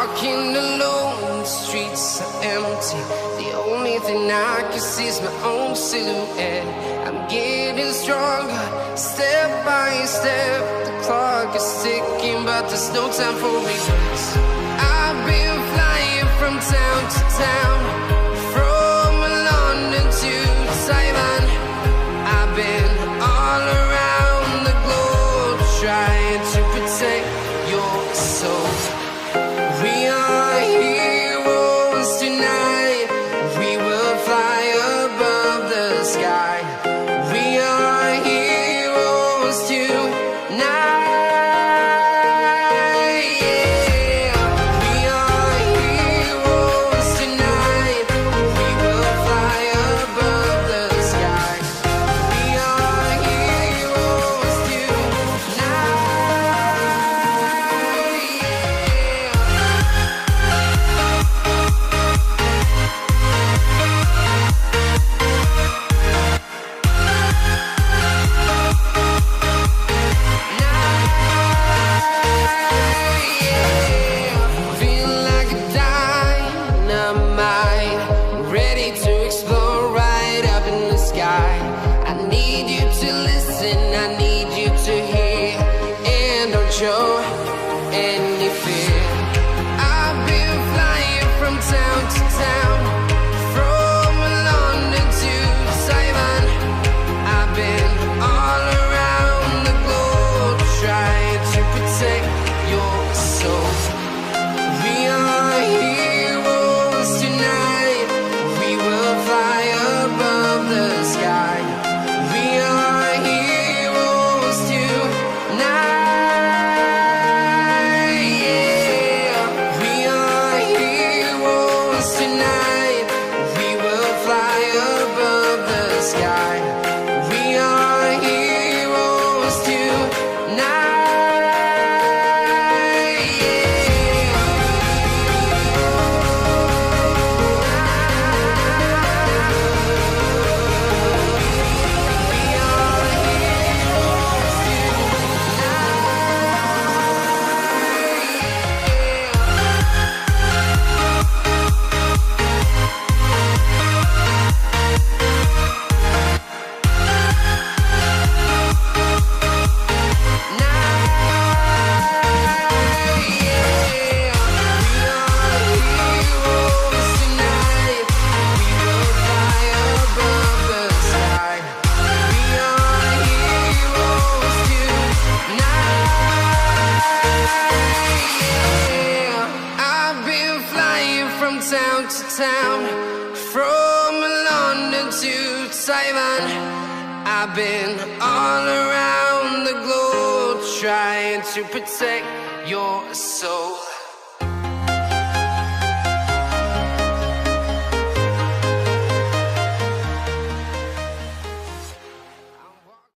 walking alone, the streets are empty. The only thing I can see is my own silhouette. I'm getting stronger, step by step. The clock is ticking, but there's no time for regrets. I've been flying from town to town, from London to Taiwan. I've been all around the globe, trying to protect your soul. We are heroes tonight. We will fly above the sky. We are heroes tonight. Show any fear. I've been flying from town to town, from London to Taiwan. I've been all around the globe, trying to protect your soul. We are heroes tonight. We will fly above the sky. We are heroes tonight. Town to town, from London to Taiwan. I've been all around the globe, trying to protect your soul.